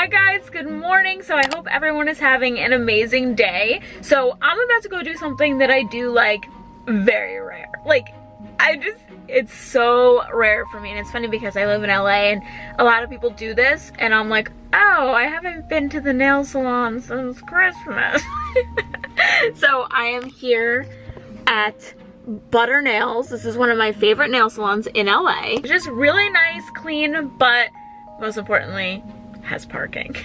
Hi guys, good morning. So I hope everyone is having an amazing day. So I'm about to go do something that I do like very rare. Like it's so rare for me, and it's funny because I live in LA and a lot of people do this and I'm like, oh, I haven't been to the nail salon since Christmas. So I am here at Butter Nails. This is one of my favorite nail salons in LA. Just really nice, clean, but most importantly, has parking.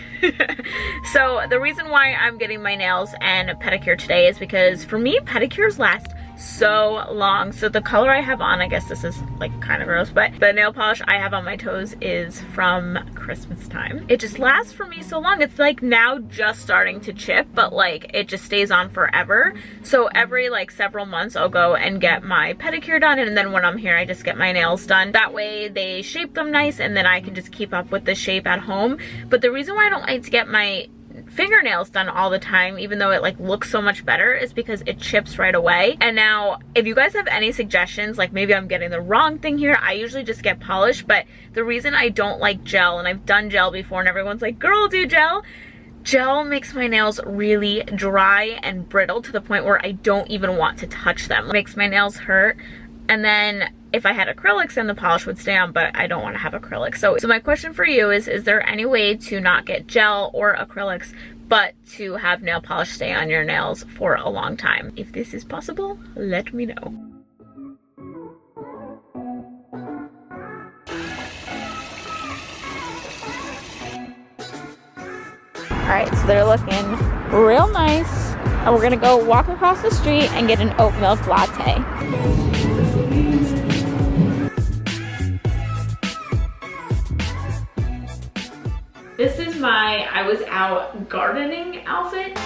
So the reason why I'm getting my nails and a pedicure today is because for me, pedicures last so long. So the color I have on, I guess this is like kind of gross, but the nail polish I have on my toes is from Christmas time. It just lasts for me so long. It's like now just starting to chip, but like it just stays on forever. So every like several months I'll go and get my pedicure done, and then when I'm here I just get my nails done. That way they shape them nice and then I can just keep up with the shape at home. But the reason why I don't like to get my fingernails done all the time, even though it like looks so much better, is because it chips right away. And now if you guys have any suggestions, like maybe I'm getting the wrong thing here, I usually just get polish. But the reason I don't like gel, and I've done gel before and everyone's like, girl, do gel. Gel makes my nails really dry and brittle to the point where I don't even want to touch them. It makes my nails hurt. And then if I had acrylics, then the polish would stay on, but I don't want to have acrylics. So my question for you is there any way to not get gel or acrylics, but to have nail polish stay on your nails for a long time? If this is possible, let me know. All right, so they're looking real nice. And we're gonna go walk across the street and get an oat milk latte. This is my I was out gardening outfit.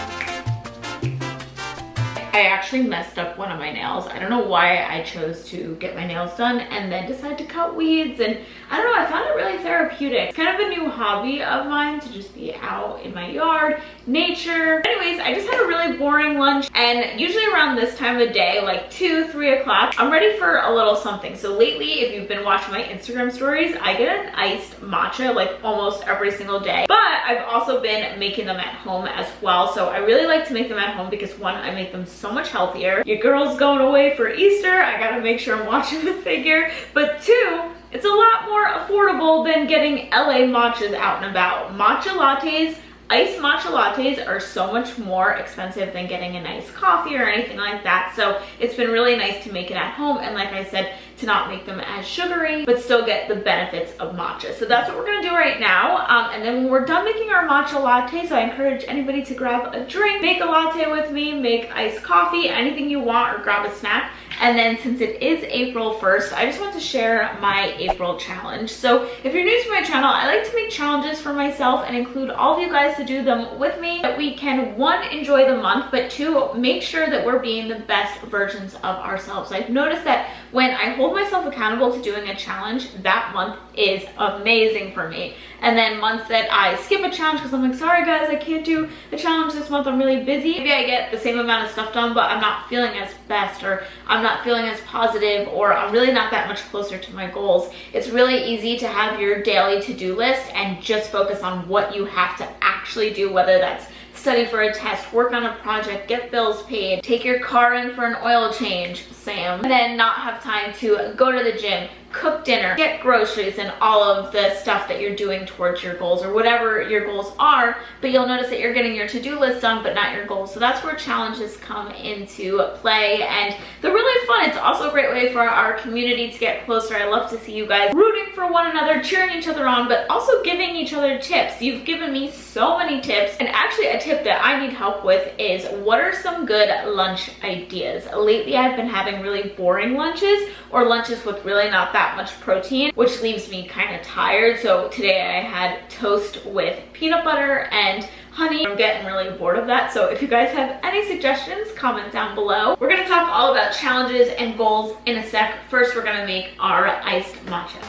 I actually messed up one of my nails. I don't know why I chose to get my nails done and then decided to cut weeds, and I don't know, I found it really therapeutic. It's kind of a new hobby of mine to just be out in my yard, nature. Anyways, I just had a really boring lunch, and usually around this time of day, like 2, 3 o'clock, I'm ready for a little something. So lately, if you've been watching my Instagram stories, I get an iced matcha like almost every single day. But I've also been making them at home as well. So I really like to make them at home because one, I make them so much healthier. Your girl's going away for Easter, I gotta make sure I'm watching the figure. But two, it's a lot more affordable than getting LA matchas out and about. Matcha lattes, iced matcha lattes are so much more expensive than getting a nice coffee or anything like that. So it's been really nice to make it at home, and like I said, to not make them as sugary, but still get the benefits of matcha. So that's what we're gonna do right now. And then when we're done making our matcha latte, so I encourage anybody to grab a drink, make a latte with me, make iced coffee, anything you want, or grab a snack. And then since it is April 1st, I just want to share my April challenge. So if you're new to my channel, I like to make challenges for myself and include all of you guys to do them with me, that we can, one, enjoy the month, but two, make sure that we're being the best versions of ourselves. I've noticed that when I hold myself accountable to doing a challenge, that month is amazing for me. And then months that I skip a challenge because I'm like, sorry guys, I can't do a challenge this month, I'm really busy. Maybe I get the same amount of stuff done, but I'm not feeling as best, or I'm not feeling as positive, or I'm really not that much closer to my goals. It's really easy to have your daily to-do list and just focus on what you have to actually do, whether that's study for a test, work on a project, get bills paid, take your car in for an oil change, Sam, and then not have time to go to the gym, cook dinner, get groceries, and all of the stuff that you're doing towards your goals, or whatever your goals are. But you'll notice that you're getting your to-do list done but not your goals. So that's where challenges come into play, and they're really fun. It's also a great way for our community to get closer. I love to see you guys rooting for one another, cheering each other on, but also giving each other tips. You've given me so many tips, and actually a tip that I need help with is, what are some good lunch ideas? Lately I've been having really boring lunches, or lunches with really not that much protein, which leaves me kind of tired. So today I had toast with peanut butter and honey. I'm getting really bored of that. So if you guys have any suggestions, comment down below. We're gonna talk all about challenges and goals in a sec. First, we're gonna make our iced matcha.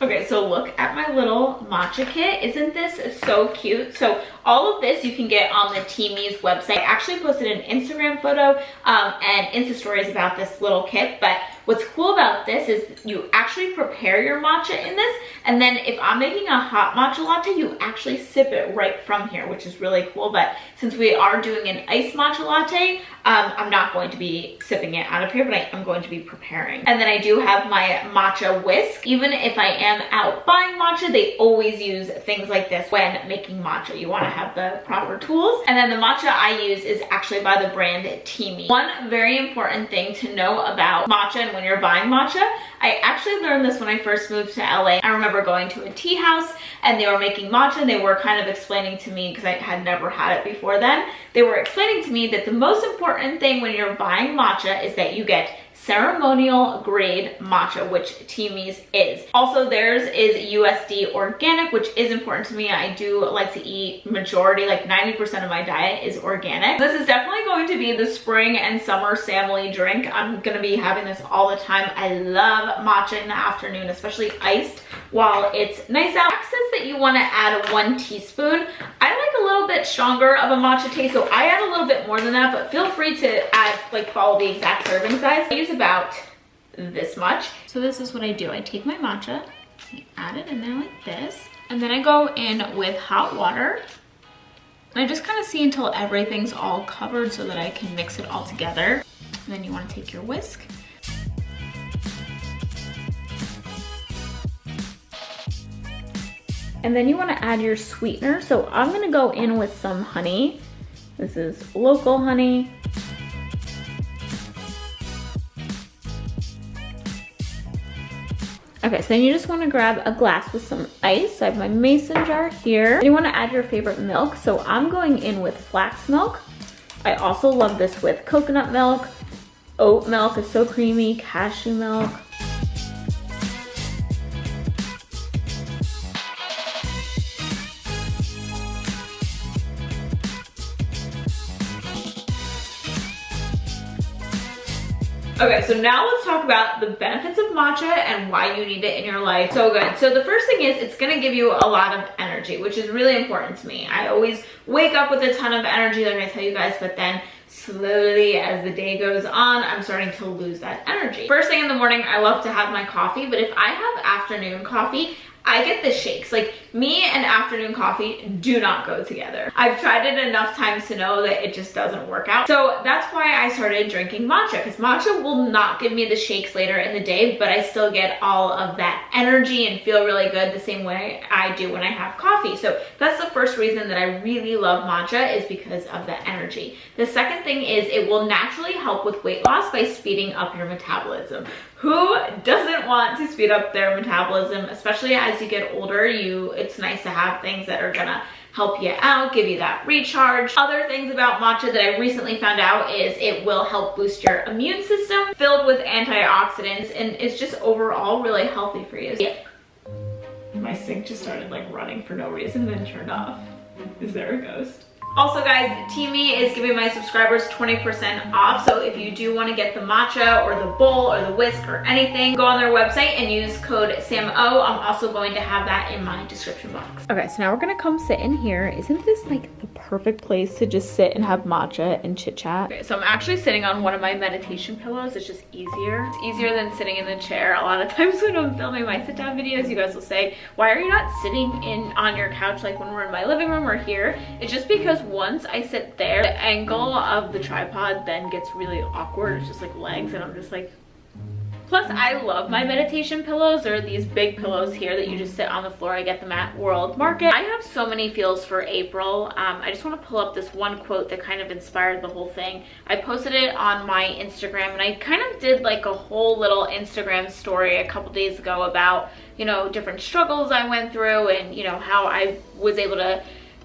Okay, so look at my little matcha kit. Isn't this so cute? So all of this you can get on the Teami's website. I actually posted an Instagram photo and Insta stories about this little kit, but what's cool about this is you actually prepare your matcha in this, and then if I'm making a hot matcha latte, you actually sip it right from here, which is really cool. But since we are doing an iced matcha latte, I'm not going to be sipping it out of here, but I am going to be preparing. And then I do have my matcha whisk. Even if I am out buying matcha, they always use things like this when making matcha. You want to have the proper tools. And then the matcha I use is actually by the brand Teami. One very important thing to know about matcha and when you're buying matcha, I actually learned this when I first moved to LA. I remember going to a tea house and they were making matcha, and they were kind of explaining to me, because I had never had it before then, they were explaining to me that the most important thing when you're buying matcha is that you get ceremonial grade matcha, which Teami's is. Also, theirs is USD organic, which is important to me. I do like to eat majority, like 90% of my diet is organic. This is definitely going to be the spring and summer family drink. I'm gonna be having this all the time. I love matcha in the afternoon, especially iced while it's nice out. It says that you want to add 1 teaspoon. I like a little bit stronger of a matcha taste, so I add a little bit more than that, but feel free to add, like, follow the exact serving size. I use about this much. So this is what I do. I take my matcha, I add it in there like this, and then I go in with hot water. And I just kind of see until everything's all covered so that I can mix it all together. And then you want to take your whisk. And then you want to add your sweetener. So I'm going to go in with some honey. This is local honey. Okay, so then you just want to grab a glass with some ice. So I have my mason jar here. And you want to add your favorite milk. So I'm going in with flax milk. I also love this with coconut milk. Oat milk is so creamy. Cashew milk. Okay, so now let's talk about the benefits of matcha and why you need it in your life. So good. So the first thing is it's gonna give you a lot of energy, which is really important to me. I always wake up with a ton of energy, like I tell you guys, but then slowly as the day goes on, I'm starting to lose that energy. First thing in the morning, I love to have my coffee, but if I have afternoon coffee, I get the shakes. Like, me and afternoon coffee do not go together. I've tried it enough times to know that it just doesn't work out. So that's why I started drinking matcha, because matcha will not give me the shakes later in the day, but I still get all of that energy and feel really good the same way I do when I have coffee. So that's the first reason that I really love matcha, is because of the energy. The second thing is it will naturally help with weight loss by speeding up your metabolism. Who doesn't want to speed up their metabolism, especially as you get older? It's nice to have things that are gonna help you out, give you that recharge. Other things about matcha that I recently found out is it will help boost your immune system, filled with antioxidants, and it's just overall really healthy for you. Yeah. My sink just started like running for no reason, then turned off. Is there a ghost? Also guys, Teami is giving my subscribers 20% off, so if you do want to get the matcha or the bowl or the whisk or anything, go on their website and use code SAMO. I'm also going to have that in my description box. Okay, so now we're gonna come sit in here. Isn't this like the perfect place to just sit and have matcha and chit chat? Okay, so I'm actually sitting on one of my meditation pillows. It's just easier. It's easier than sitting in the chair. A lot of times when I'm filming my sit down videos, you guys will say, why are you not sitting on your couch like when we're in my living room or here? It's just because once I sit there, the angle of the tripod then gets really awkward. It's just like legs, and I'm just like, plus I love my meditation pillows. There are these big pillows here that you just sit on the floor. I get them at World Market. I have so many feels for April. I just want to pull up this one quote that kind of inspired the whole thing. I posted it on my Instagram, and I kind of did like a whole little Instagram story a couple days ago about, you know, different struggles I went through, and you know, how I was able to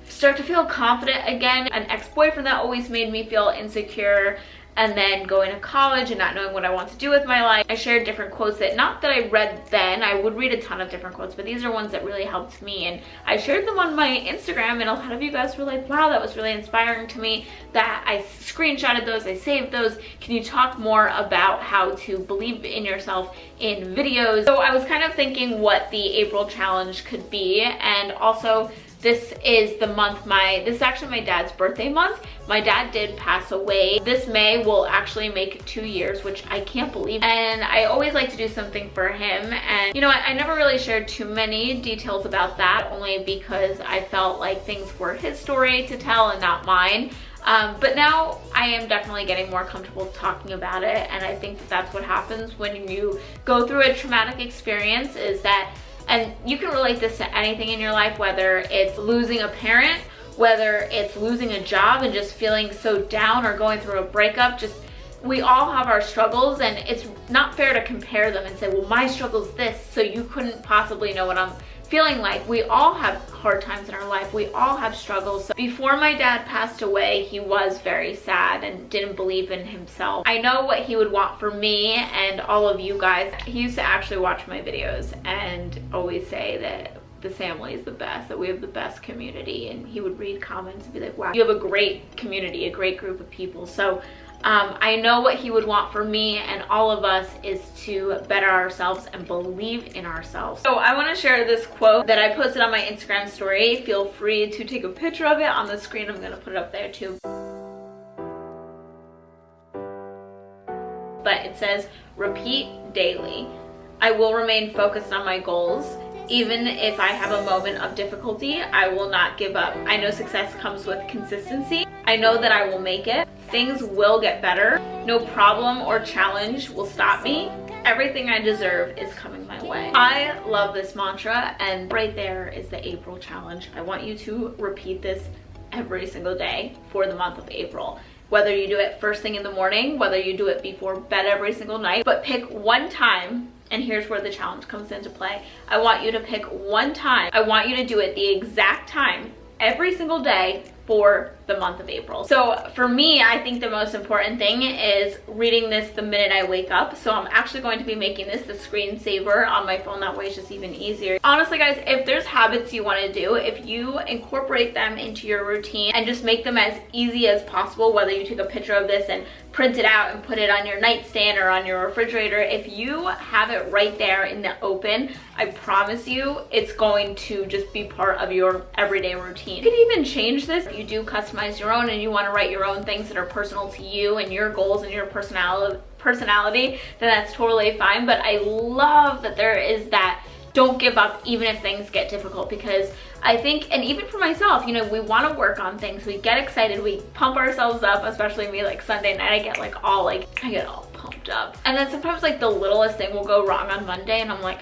start to feel confident again. An ex-boyfriend that always made me feel insecure, and then going to college and not knowing what I want to do with my life. I shared different quotes that, not that I read then, I would read a ton of different quotes, but these are ones that really helped me, and I shared them on my Instagram, and a lot of you guys were like, wow, that was really inspiring to me, that I screenshotted those, I saved those. Can you talk more about how to believe in yourself in videos? So I was kind of thinking what the April challenge could be, and also this is the month this is actually my dad's birthday month. My dad did pass away. This May will actually make 2 years, which I can't believe. And I always like to do something for him. And you know, I never really shared too many details about that, only because I felt like things were his story to tell and not mine. But now I am definitely getting more comfortable talking about it. And I think that that's what happens when you go through a traumatic experience, is that, and you can relate this to anything in your life, whether it's losing a parent, whether it's losing a job and just feeling so down, or going through a breakup. Just, we all have our struggles, and it's not fair to compare them and say, well, my struggle's this, so you couldn't possibly know what I'm feeling like. We all have hard times in our life. We all have struggles. So before my dad passed away, he was very sad and didn't believe in himself. I know what he would want for me and all of you guys. He used to actually watch my videos and always say that the family is the best, that we have the best community, and he would read comments and be like, wow, you have a great community, a great group of people. So I know what he would want for me and all of us is to better ourselves and believe in ourselves. So I want to share this quote that I posted on my Instagram story. Feel free to take a picture of it on the screen. I'm going to put it up there too. But it says, repeat daily. I will remain focused on my goals. Even if I have a moment of difficulty, I will not give up. I know success comes with consistency. I know that I will make it. Things will get better. No problem or challenge will stop me. Everything I deserve is coming my way. I love this mantra, and right there is the April challenge. I want you to repeat this every single day for the month of April. Whether you do it first thing in the morning, whether you do it before bed every single night, but pick one time. And here's where the challenge comes into play. I want you to pick one time. I want you to do it the exact time every single day for the month of April. So for me, I think the most important thing is reading this the minute I wake up. So I'm actually going to be making this the screensaver on my phone. That way it's just even easier. Honestly, guys, if there's habits you want to do, if you incorporate them into your routine and just make them as easy as possible, whether you take a picture of this and print it out and put it on your nightstand or on your refrigerator, if you have it right there in the open, I promise you it's going to just be part of your everyday routine. You can even change this. You do customize your own and you want to write your own things that are personal to you and your goals and your personality, then that's totally fine. But I love that there is that don't give up even if things get difficult, because I think, and even for myself, you know, we want to work on things, we get excited, we pump ourselves up, especially me, like Sunday night, I get all pumped up. And then sometimes like the littlest thing will go wrong on Monday and I'm like,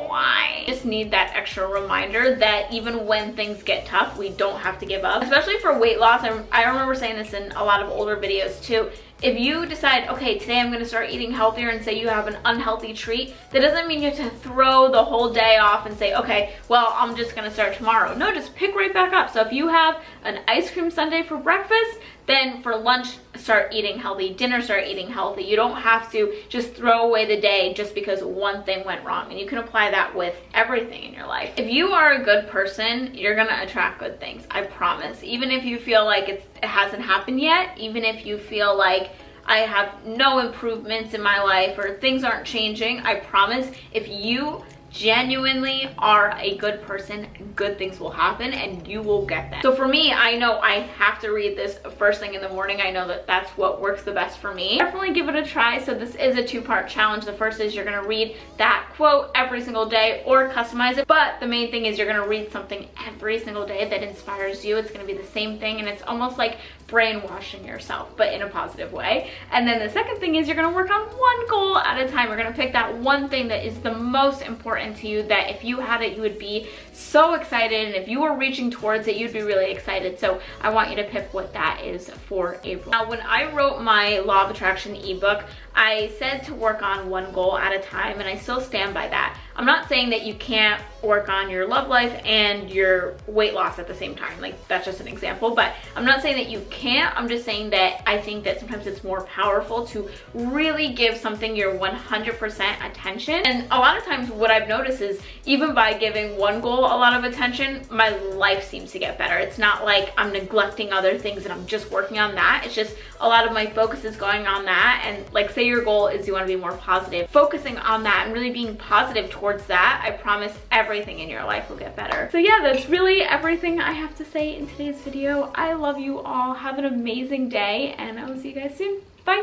why? Just need that extra reminder that even when things get tough, we don't have to give up. Especially for weight loss, I remember saying this in a lot of older videos too. If you decide, okay, today I'm going to start eating healthier, and say you have an unhealthy treat, that doesn't mean you have to throw the whole day off and say, okay, well, I'm just going to start tomorrow. No, just pick right back up. So if you have an ice cream sundae for breakfast, then for lunch, start eating healthy. Dinner, start eating healthy. You don't have to just throw away the day just because one thing went wrong. And you can apply that with everything in your life. If you are a good person, you're going to attract good things. I promise. Even if you feel like it hasn't happened yet, even if you feel like I have no improvements in my life or things aren't changing, I promise if you genuinely are a good person, good things will happen and you will get them. So for me, I know I have to read this first thing in the morning. I know that that's what works the best for me. Definitely give it a try. So this is a two-part challenge. The first is you're going to read that quote every single day or customize it. But the main thing is you're going to read something every single day that inspires you. It's going to be the same thing, and it's almost like brainwashing yourself, but in a positive way. And then the second thing is you're going to work on one goal at a time. You're going to pick that one thing that is the most important to you, that if you had it, you would be so excited, and if you were reaching towards it, you'd be really excited. So I want you to pick what that is for April. Now, when I wrote my Law of Attraction ebook, I said to work on one goal at a time, and I still stand by that. I'm not saying that you can't work on your love life and your weight loss at the same time. Like, that's just an example, but I'm not saying that you can't. I'm just saying that I think that sometimes it's more powerful to really give something your 100% attention. And a lot of times what I've noticed is even by giving one goal a lot of attention, my life seems to get better. It's not like I'm neglecting other things and I'm just working on that. It's just a lot of my focus is going on that. And like, say your goal is you want to be more positive, focusing on that and really being positive towards that, I promise every everything in your life will get better. So yeah, that's really everything I have to say in today's video. I love you all. Have an amazing day, and I will see you guys soon.